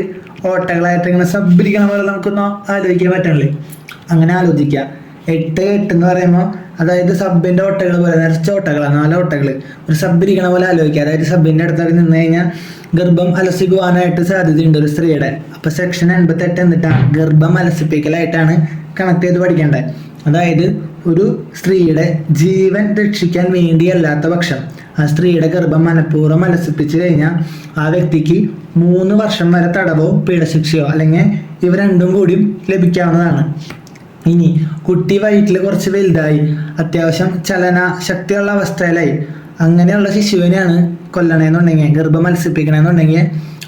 ഓട്ടകളായിട്ട് ഇങ്ങനെ സബ് ഇരിക്കണ പോലെ നമുക്കൊന്ന് ആലോചിക്കാൻ പറ്റണല്ലേ, അങ്ങനെ ആലോചിക്കുക. 8 എന്ന് പറയുമ്പോൾ അതായത് സബിന്റെ ഓട്ടകൾ പോലെ നിറച്ച ഓട്ടകളാണ്, 4 ഓട്ടകൾ ഒരു സബ് ഇരിക്കണ പോലെ ആലോചിക്കുക. അതായത് സബിന്റെ അടുത്തൊക്കെ നിന്ന് കഴിഞ്ഞാൽ ഗർഭം അലസിക്കുവാനായിട്ട് സാധ്യതയുണ്ട് ഒരു സ്ത്രീയുടെ. അപ്പൊ സെക്ഷൻ 88 എന്നിട്ടാണ് ഗർഭം അലസിപ്പിക്കലായിട്ടാണ് കണക്ട് ചെയ്ത് പഠിക്കേണ്ടത്. അതായത് ഒരു സ്ത്രീയുടെ ജീവൻ രക്ഷിക്കാൻ വേണ്ടിയല്ലാത്ത പക്ഷം ആ സ്ത്രീയുടെ ഗർഭം മനഃപൂർവ്വം അലസിപ്പിച്ചു കഴിഞ്ഞാൽ ആ വ്യക്തിക്ക് 3 വർഷം വരെ തടവോ പിഴശിക്ഷയോ അല്ലെങ്കിൽ ഇവ രണ്ടും കൂടി ലഭിക്കാവുന്നതാണ്. ഇനി കുട്ടി വയറ്റിൽ കുറച്ച് വലുതായി അത്യാവശ്യം ചലന ശക്തിയുള്ള അവസ്ഥയിലായി അങ്ങനെയുള്ള ശിശുവിനെയാണ് കൊല്ലണമെന്നുണ്ടെങ്കിൽ ഗർഭം അലസിപ്പിക്കണമെന്നുണ്ടെങ്കിൽ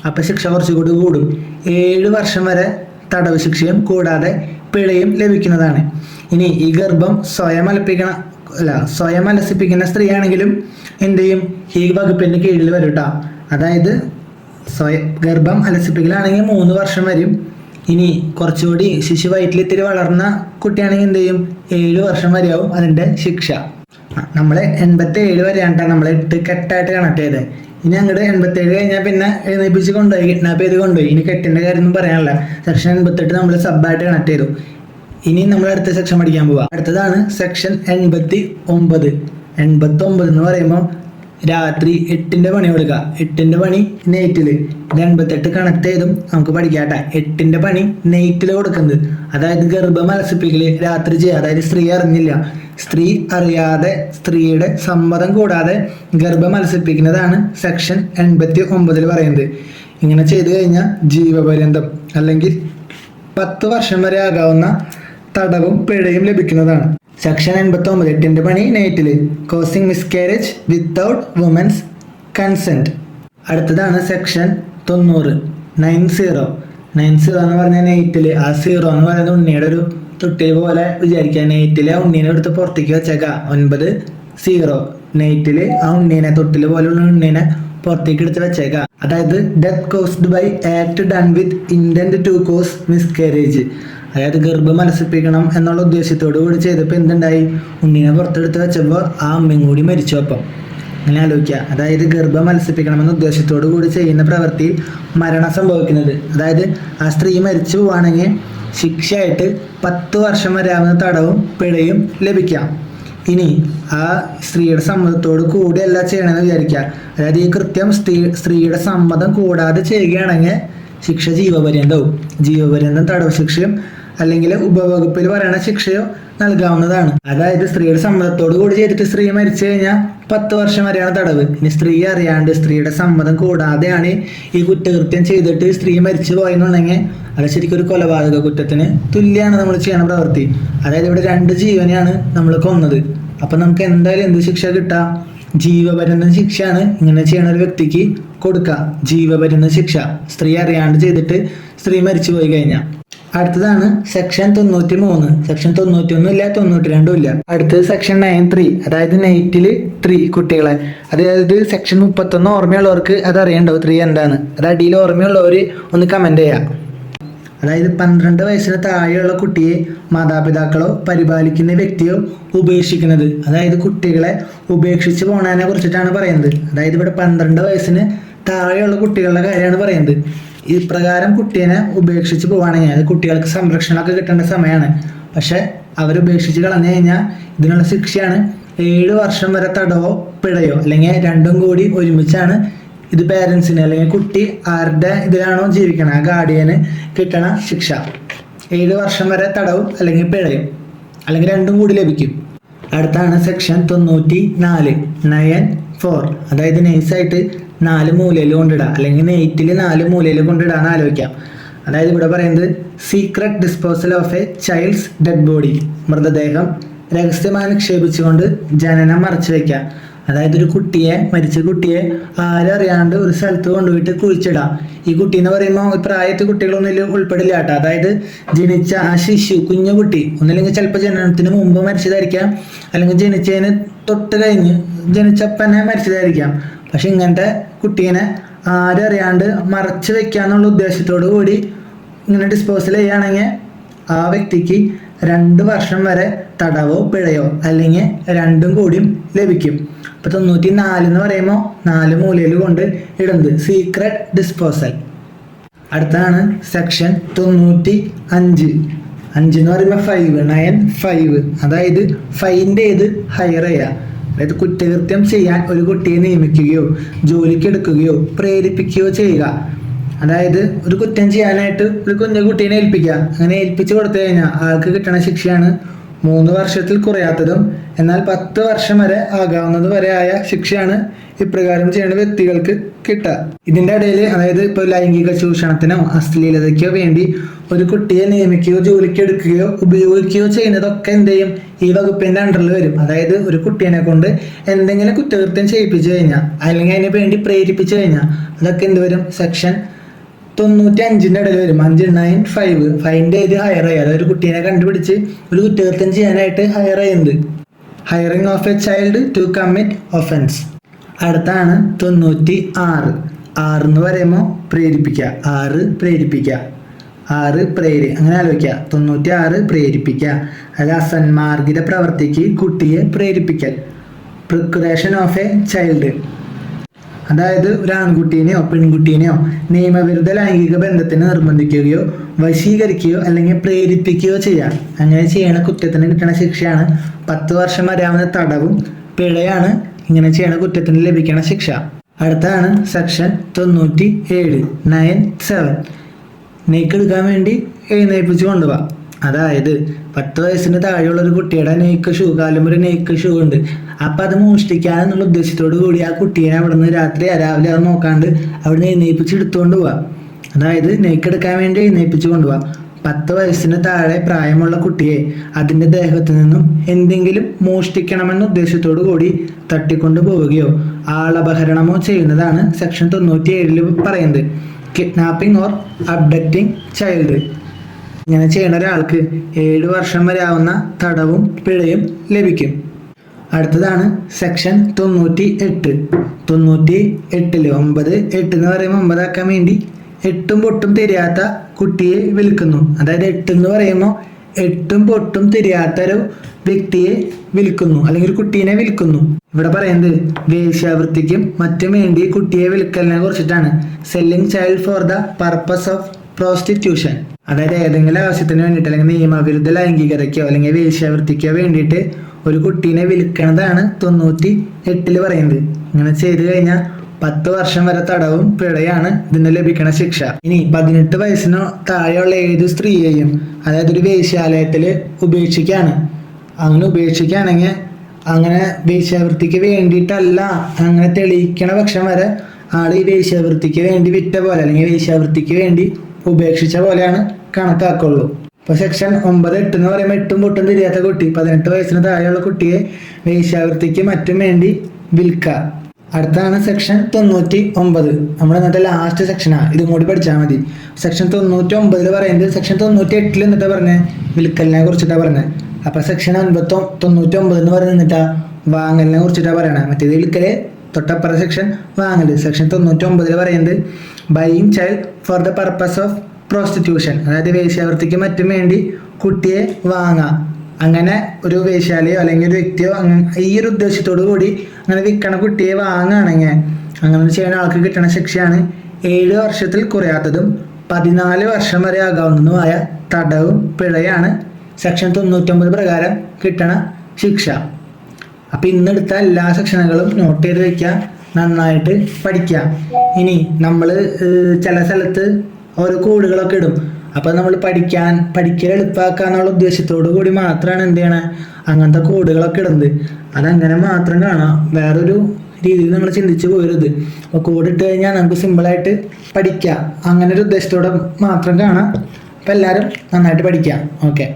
അപ്പം ശിക്ഷ കുറച്ചുകൂടി കൂടും. 7 വർഷം വരെ തടവ് ശിക്ഷയും കൂടാതെ പിഴയും ലഭിക്കുന്നതാണ്. ഇനി ഈ ഗർഭം സ്വയം അലസിപ്പിക്കുന്ന സ്ത്രീയാണെങ്കിലും എന്ത് ചെയ്യും, ഈ വകുപ്പിന്റെ കീഴിൽ വരും കേട്ടോ. അതായത് ഗർഭം അലസിപ്പിക്കലാണെങ്കിൽ 3 വർഷം വരും. ഇനി കുറച്ചുകൂടി ശിശു വയറ്റിൽ ഇത്തിരി വളർന്ന കുട്ടിയാണെങ്കിൽ എന്ത് ചെയ്യും, 7 വർഷം വരെയാവും അതിന്റെ ശിക്ഷ. നമ്മൾ 87 വരെയാണ് നമ്മൾ 8 കെട്ടായിട്ട് കണക്ട് ചെയ്തത്. ഇനി അങ്ങോട്ട് 87 കഴിഞ്ഞാൽ പിന്നെ എഴുന്നേപ്പിച്ച് കൊണ്ടുപോയി കിഡ്നാപ്പ് ചെയ്ത് കൊണ്ടുപോയി. ഇനി കെട്ടിന്റെ കാര്യമൊന്നും പറയാനില്ല. സെക്ഷൻ 88 നമ്മൾ സബ്ബായിട്ട് കണക്ട് ചെയ്തു. ഇനി നമ്മൾ അടുത്ത സെക്ഷൻ പഠിക്കാൻ പോവാ. അടുത്തതാണ് സെക്ഷൻ 89. 89 എന്ന് പറയുമ്പോൾ രാത്രി 8ന്റെ പണി കൊടുക്കുക. 8ന്റെ പണി നെയ്റ്റില്. ഇത് 88 കണക്ട് ചെയ്തും നമുക്ക് പഠിക്കാട്ടെ. 8ന്റെ പണി നെയ്റ്റില് കൊടുക്കുന്നത്, അതായത് ഗർഭം അലസിപ്പിക്കല് രാത്രി ചെയ്യുക. അതായത് സ്ത്രീ അറിഞ്ഞില്ല, സ്ത്രീ അറിയാതെ സ്ത്രീയുടെ സമ്മതം കൂടാതെ ഗർഭം അലസിപ്പിക്കുന്നതാണ് സെക്ഷൻ 89 പറയുന്നത്. ഇങ്ങനെ ചെയ്തു കഴിഞ്ഞാൽ ജീവപര്യന്തം അല്ലെങ്കിൽ 10 വർഷം വരെ ആകാവുന്ന തടവും പിഴയും ലഭിക്കുന്നതാണ്. സെക്ഷൻ 89 8ന്റെ പണി നെയ്റ്റില്, causing miscarriage without women's consent. അടുത്തതാണ് സെക്ഷൻ 90 90 എന്ന് പറഞ്ഞാൽ നെയ്റ്റില്. ആ 0 എന്ന് പറയുന്നത് ഉണ്ണിയുടെ ഒരു തൊട്ടിൽ പോലെ വിചാരിക്കുക. നെയ്റ്റില് ആ ഉണ്ണീനെ എടുത്ത് പുറത്തേക്ക് വെച്ചേക്കാം. 9 നെയ്റ്റില് ആ ഉണ്ണീനെ തൊട്ടിൽ പോലുള്ള ഉണ്ണീനെ പുറത്തേക്ക് എടുത്ത് വെച്ചേക്കാം. അതായത് death caused by act done with intent to cause miscarriage. അതായത് ഗർഭം അലസിപ്പിക്കണം എന്നുള്ള ഉദ്ദേശത്തോടു കൂടി ചെയ്തപ്പോൾ എന്തുണ്ടായി, ഉണ്ണീനെ പുറത്തെടുത്ത് വെച്ചപ്പോൾ ആ അമ്മയും കൂടി മരിച്ചു. അപ്പം അങ്ങനെ ആലോചിക്കുക. അതായത് ഗർഭം അലസിപ്പിക്കണമെന്ന ഉദ്ദേശത്തോടു കൂടി ചെയ്യുന്ന പ്രവൃത്തി മരണം സംഭവിക്കുന്നത്. അതായത് ആ സ്ത്രീ മരിച്ചു പോവുകയാണെങ്കിൽ ശിക്ഷയായിട്ട് 10 വർഷം വരെയാവുന്ന തടവും പിഴയും ലഭിക്കാം. ഇനി ആ സ്ത്രീയുടെ സമ്മതത്തോട് കൂടിയല്ല ചെയ്യണമെന്ന് വിചാരിക്കുക. അതായത് ഈ കൃത്യം സ്ത്രീയുടെ സമ്മതം കൂടാതെ ചെയ്യുകയാണെങ്കിൽ ശിക്ഷ ജീവപര്യന്തവും. ജീവപര്യന്തം തടവ് ശിക്ഷയും അല്ലെങ്കിൽ ഉപവകുപ്പിൽ പറയുന്ന ശിക്ഷയോ നൽകാവുന്നതാണ്. അതായത് സ്ത്രീയുടെ സമ്മതത്തോട് കൂടി ചെയ്തിട്ട് സ്ത്രീ മരിച്ചു കഴിഞ്ഞാൽ 10 വർഷം വരെയാണ് തടവ്. ഇനി സ്ത്രീ അറിയാണ്ട് സ്ത്രീയുടെ സമ്മതം കൂടാതെയാണ് ഈ കുറ്റകൃത്യം ചെയ്തിട്ട് സ്ത്രീ മരിച്ചു പോയെന്നുണ്ടെങ്കിൽ അത് ശരിക്കും ഒരു കൊലപാതക കുറ്റത്തിന് തുല്യമാണ് നമ്മൾ ചെയ്യണ പ്രവൃത്തി. അതായത് ഇവിടെ 2 ജീവനെയാണ് നമ്മൾ കൊന്നത്. അപ്പൊ നമുക്ക് എന്തായാലും എന്ത് ശിക്ഷ കിട്ടാം, ജീവപര്യന്തം ശിക്ഷയാണ് ഇങ്ങനെ ചെയ്യണ ഒരു വ്യക്തിക്ക് കൊടുക്കുക. ജീവപര്യന്തം ശിക്ഷ സ്ത്രീ അറിയാണ്ട് ചെയ്തിട്ട് സ്ത്രീ മരിച്ചു പോയി കഴിഞ്ഞാൽ. അടുത്തതാണ് സെക്ഷൻ 93. സെക്ഷൻ 91 ഇല്ല, 92 ഇല്ല. അടുത്തത് സെക്ഷൻ 93, അതായത് നെയ്റ്റില് 3 കുട്ടികളെ. അതായത് സെക്ഷൻ 31 ഓർമ്മയുള്ളവർക്ക് അത് അറിയണ്ടാവും 3 എന്താണ്. അത് അടിയിൽ ഓർമ്മയുള്ളവർ ഒന്ന് കമന്റ് ചെയ്യാം. അതായത് 12 വയസ്സിന് താഴെയുള്ള കുട്ടിയെ മാതാപിതാക്കളോ പരിപാലിക്കുന്ന വ്യക്തിയോ ഉപേക്ഷിക്കുന്നത്. അതായത് കുട്ടികളെ ഉപേക്ഷിച്ച് പോണതിനെ കുറിച്ചിട്ടാണ് പറയുന്നത്. അതായത് ഇവിടെ 12 വയസ്സിന് താഴെയുള്ള കുട്ടികളുടെ കാര്യമാണ് പറയുന്നത്. ഈ പ്രകാരം കുട്ടീനെ ഉപേക്ഷിച്ച് പോവുകയാണെങ്കിൽ അത് കുട്ടികൾക്ക് സംരക്ഷണമൊക്കെ കിട്ടേണ്ട സമയമാണ്. പക്ഷെ അവരുപേക്ഷിച്ച് കളഞ്ഞു കഴിഞ്ഞാൽ ഇതിനുള്ള ശിക്ഷയാണ് 7 വർഷം വരെ തടവോ പിഴയോ, അല്ലെങ്കിൽ രണ്ടും കൂടി ഒരുമിച്ചാണ്. ഇത് പേരൻസിന് അല്ലെങ്കിൽ കുട്ടി ആരുടെ ഇതിലാണോ ജീവിക്കണം ആ ഗാർഡിയന് കിട്ടണ ശിക്ഷ. 7 വർഷം വരെ തടവും അല്ലെങ്കിൽ പിഴയും, അല്ലെങ്കിൽ രണ്ടും കൂടി ലഭിക്കും. അടുത്താണ് സെക്ഷൻ 94 9(4). അതായത് നൈസായിട്ട് 4 മൂലയിൽ കൊണ്ടിടാം, അല്ലെങ്കിൽ നെയ്റ്റിൽ 4 മൂലയിൽ കൊണ്ടിടാന്ന് ആലോചിക്കാം. അതായത് ഇവിടെ പറയുന്നത് secret disposal of A child's dead body. മൃതദേഹം രഹസ്യമായി നിക്ഷേപിച്ചുകൊണ്ട് ജനനം മറച്ചു വയ്ക്കാം. അതായത് ഒരു മരിച്ച കുട്ടിയെ ആരും അറിയാണ്ട് ഒരു സ്ഥലത്ത് കൊണ്ടുപോയിട്ട് കുഴിച്ചിടാം. ഈ കുട്ടി എന്ന് പറയുമ്പോൾ പ്രായത്തിൽ കുട്ടികളൊന്നും ഇതിൽ ഉൾപ്പെടില്ല കേട്ടോ. അതായത് ജനിച്ച ആ ശിശു കുഞ്ഞു കുട്ടി ഒന്നില്ലെങ്കിൽ ചിലപ്പോൾ ജനനത്തിന് മുമ്പ് മരിച്ചതായിരിക്കാം, അല്ലെങ്കിൽ ജനിച്ചതിന് തൊട്ട് കഴിഞ്ഞ് ജനിച്ചപ്പനെ മരിച്ചതായിരിക്കാം. പക്ഷെ ഇങ്ങനത്തെ കുട്ടീനെ ആരും അറിയാണ്ട് മറച്ചു വെക്കാന്നുള്ള ഉദ്ദേശത്തോടു കൂടി ഇങ്ങനെ ഡിസ്പോസൽ ചെയ്യുകയാണെങ്കിൽ ആ വ്യക്തിക്ക് 2 വർഷം വരെ തടവോ പിഴയോ അല്ലെങ്കിൽ രണ്ടും കൂടിയും ലഭിക്കും. ഇപ്പൊ 94 എന്ന് പറയുമ്പോൾ 4 മൂലയിൽ കൊണ്ട് ഇടുന്നത് സീക്രട്ട് ഡിസ്പോസൽ. അടുത്താണ് സെക്ഷൻ 95. 5 എന്ന് പറയുമ്പോൾ 5 അതായത് ഫൈൻ്റെ ഇത് ഹയർ ചെയ്യുക. അതായത് കുറ്റകൃത്യം ചെയ്യാൻ ഒരു കുട്ടിയെ നിയമിക്കുകയോ ജോലിക്ക് എടുക്കുകയോ പ്രേരിപ്പിക്കുകയോ ചെയ്യുക. അതായത് ഒരു കുറ്റം ചെയ്യാനായിട്ട് ഒരു കുട്ടീനെ ഏൽപ്പിക്കുക. അങ്ങനെ ഏൽപ്പിച്ചു കൊടുത്തു കഴിഞ്ഞാൽ ആൾക്ക് കിട്ടുന്ന ശിക്ഷയാണ് 3 വർഷത്തിൽ കുറയാത്തതും എന്നാൽ 10 വർഷം വരെ ആകാവുന്നത് വരെ ആയ ശിക്ഷയാണ് ഇപ്രകാരം ചെയ്യുന്ന വ്യക്തികൾക്ക് കിട്ടുക. ഇതിൻ്റെ ഇടയിൽ അതായത് ഇപ്പോൾ ലൈംഗിക ചൂഷണത്തിനോ അശ്ലീലതയ്ക്കോ വേണ്ടി ഒരു കുട്ടിയെ നിയമിക്കുകയോ ജോലിക്ക് എടുക്കുകയോ ഉപയോഗിക്കുകയോ ചെയ്യുന്നതൊക്കെ എന്ത് ചെയ്യും, ഈ വകുപ്പിൻ്റെ അണ്ടറിൽ വരും. അതായത് ഒരു കുട്ടീനെ കൊണ്ട് എന്തെങ്കിലും കുറ്റകൃത്യം ചെയ്യിപ്പിച്ചു കഴിഞ്ഞാൽ അല്ലെങ്കിൽ അതിന് വേണ്ടി പ്രേരിപ്പിച്ചു കഴിഞ്ഞാൽ അതൊക്കെ എന്ത് വരും, സെക്ഷൻ 95 ഇടയിൽ വരും. 595 ഫൈൻ്റെ ഇത് ഹയർ ചെയ്യുക. അതായത് ഒരു കുട്ടീനെ കണ്ടുപിടിച്ച് ഒരു കുറ്റകൃത്യം ചെയ്യാനായിട്ട് ഹയർ ചെയ്യുന്നത്, hiring of a child to commit offence. അടുത്താണ് 96. 6 എന്ന് പറയുമ്പോൾ പ്രേരിപ്പിക്കുക. 6 അങ്ങനെ ആലോചിക്കുക. 96 പ്രേരിപ്പിക്കുക. അതായത് അസന്മാർഗിക പ്രവർത്തിക്ക് കുട്ടിയെ പ്രേരിപ്പിക്കൽ. പ്രിക്വറേഷൻ ഓഫ് എ ചൈൽഡ്, അതായത് ഒരു ആൺകുട്ടീനെയോ പെൺകുട്ടീനെയോ നിയമവിരുദ്ധ ലൈംഗിക ബന്ധത്തിന് നിർബന്ധിക്കുകയോ വശീകരിക്കുകയോ അല്ലെങ്കിൽ പ്രേരിപ്പിക്കുകയോ ചെയ്യാം. അങ്ങനെ ചെയ്യണ കുറ്റത്തിന് കിട്ടുന്ന ശിക്ഷയാണ് 10 വർഷം വരെയാവുന്ന തടവും പിഴയാണ് ഇങ്ങനെ ചെയ്യണ കുറ്റത്തിന് ലഭിക്കുന്ന ശിക്ഷ. അടുത്താണ് സെക്ഷൻ 97. 97 നെയ്ക്കെടുക്കാൻ വേണ്ടി എഴുന്നേൽപ്പിച്ച് കൊണ്ടുപോവാം. അതായത് 10 വയസ്സിന് താഴെയുള്ള ഒരു കുട്ടിയുടെ കാലും ഒരു നെയ്ക്ക് ഷൂ ഉണ്ട്. അപ്പം അത് മോഷ്ടിക്കാനെന്നുള്ള ഉദ്ദേശത്തോടു കൂടി ആ കുട്ടീനെ അവിടെ നിന്ന് രാവിലെ അത് നോക്കാണ്ട് അവിടെ നിന്ന് എഴുന്നേൽപ്പിച്ച് എടുത്തുകൊണ്ട് പോവാം. അതായത് നെയ്ക്കെടുക്കാൻ വേണ്ടി എഴുന്നേൽപ്പിച്ച് കൊണ്ടുപോവാം. 10 വയസ്സിന് താഴെ പ്രായമുള്ള കുട്ടിയെ അതിൻ്റെ ദേഹത്തു നിന്നും എന്തെങ്കിലും മോഷ്ടിക്കണമെന്ന ഉദ്ദേശത്തോടു കൂടി തട്ടിക്കൊണ്ടു പോവുകയോ ആളപഹരണമോ ചെയ്യുന്നതാണ് സെക്ഷൻ 97 പറയുന്നത്. Kidnapping or abducting child. ഇങ്ങനെ ചെയ്യുന്ന ഒരാൾക്ക് 7 വർഷം വരെ ആവുന്ന തടവും പിഴയും ലഭിക്കും. അടുത്തതാണ് സെക്ഷൻ 98. 98 8 എന്ന് പറയുമ്പോൾ 9 ആക്കാൻ വേണ്ടി 8ഉം പൊട്ടും തിരിയാത്ത കുട്ടിയെ വിൽക്കുന്നു. അതായത് 8 എന്ന് പറയുമ്പോൾ 8ഉം പൊട്ടും തിരിയാത്തൊരു വ്യക്തിയെ വിൽക്കുന്നു അല്ലെങ്കിൽ ഒരു കുട്ടീനെ വിൽക്കുന്നു. ഇവിടെ പറയുന്നത് വേശ്യാവൃത്തിക്കും മറ്റും വേണ്ടി കുട്ടിയെ വിൽക്കലിനെ കുറിച്ചിട്ടാണ്. Selling child for the purpose of prostitution. അതായത് ഏതെങ്കിലും ആവശ്യത്തിന് വേണ്ടിയിട്ട് അല്ലെങ്കിൽ നിയമവിരുദ്ധ ലൈംഗികതയ്ക്കോ അല്ലെങ്കിൽ വേശ്യാവൃത്തിക്കോ വേണ്ടിയിട്ട് ഒരു കുട്ടീനെ വിൽക്കുന്നതാണ് 98 പറയുന്നത്. ഇങ്ങനെ ചെയ്തു കഴിഞ്ഞാൽ 10 വർഷം വരെ തടവും പിഴയാണ് ഇതിന് ലഭിക്കുന്ന ശിക്ഷ. ഇനി 18 വയസ്സിനോ താഴെയുള്ള ഏത് സ്ത്രീയെയും അതായത് ഒരു വേശ്യാലയത്തിൽ ഉപേക്ഷിക്കുകയാണ്. അങ്ങനെ ഉപേക്ഷിക്കുകയാണെങ്കിൽ അങ്ങനെ വേശ്യാവൃത്തിക്ക് വേണ്ടിയിട്ടല്ല അങ്ങനെ തെളിയിക്കണ പക്ഷം വരെ ആൾ ഈ വേശ്യാവൃത്തിക്ക് വേണ്ടി വിറ്റ പോലെ അല്ലെങ്കിൽ വേശ്യാവൃത്തിക്ക് വേണ്ടി ഉപേക്ഷിച്ച പോലെയാണ് കണക്കാക്കുള്ളൂ. ഇപ്പോൾ സെക്ഷൻ 9(8) എന്ന് പറയുമ്പോൾ 8ഉം പൊട്ടും തിരിയാത്ത കുട്ടി 18 വയസ്സിന് താഴെയുള്ള കുട്ടിയെ വേശ്യാവൃത്തിക്ക് മറ്റും വേണ്ടി വിൽക്കുക. അടുത്താണ് സെക്ഷൻ 99. നമ്മുടെ ഇന്നത്തെ ലാസ്റ്റ് സെക്ഷനാണ്, ഇതും കൂടി പഠിച്ചാൽ മതി. സെക്ഷൻ 99 പറയുന്നത് സെക്ഷൻ 98 എന്നിട്ടാ പറഞ്ഞത് വിൽക്കലിനെ കുറിച്ചിട്ടാണ് പറഞ്ഞത്. അപ്പം സെക്ഷൻ 99 എന്ന് പറയുന്നിട്ടാ വാങ്ങലിനെ കുറിച്ചിട്ടാണ് പറയണത്. മറ്റേത് വിൽക്കല്, തൊട്ടപ്പുറ സെക്ഷൻ വാങ്ങൽ. സെക്ഷൻ 99 പറയുന്നത് buying child for the purpose of prostitution, അതായത് വേശ്യാവൃത്തിക്ക് മറ്റും വേണ്ടി കുട്ടിയെ വാങ്ങാം. അങ്ങനെ ഒരു വേശ്യാലയോ അല്ലെങ്കിൽ ഒരു വ്യക്തിയോ ഈ ഒരു ഉദ്ദേശത്തോടു കൂടി അങ്ങനെ വിൽക്കണ കുട്ടിയെ വാങ്ങുകയാണെങ്കിൽ അങ്ങനെ ചെയ്യുന്ന ആൾക്ക് കിട്ടുന്ന ശിക്ഷയാണ് 7 വർഷത്തിൽ കുറയാത്തതും 14 വർഷം വരെ ആകാവുന്നതുമായ തടവും പിഴയാണ് സെക്ഷൻ 99 പ്രകാരം കിട്ടണ ശിക്ഷ. അപ്പം ഇന്നെടുത്ത എല്ലാ സെക്ഷനുകളും നോട്ട് ചെയ്ത് വയ്ക്കുക, നന്നായിട്ട് പഠിക്കുക. ഇനി നമ്മൾ ചില സ്ഥലത്ത് ഓരോ കോഡുകളൊക്കെ ഇടും. അപ്പം നമ്മൾ പഠിക്കൽ എളുപ്പമാക്കാന്നുള്ള ഉദ്ദേശത്തോടു കൂടി മാത്രമാണ് എന്ത് ചെയ്യണേ അങ്ങനത്തെ കോഡുകളൊക്കെ ഇടുന്നത്. അതങ്ങനെ മാത്രം കാണാം, വേറൊരു രീതിയിൽ നമ്മൾ ചിന്തിച്ച് പോരുത്. അപ്പോൾ കോഡ് ഇട്ട് കഴിഞ്ഞാൽ നമുക്ക് സിമ്പിളായിട്ട് പഠിക്കാം, അങ്ങനെ ഒരു ഉദ്ദേശത്തോടെ മാത്രം കാണാം. അപ്പം എല്ലാവരും നന്നായിട്ട് പഠിക്കാം. ഓക്കെ.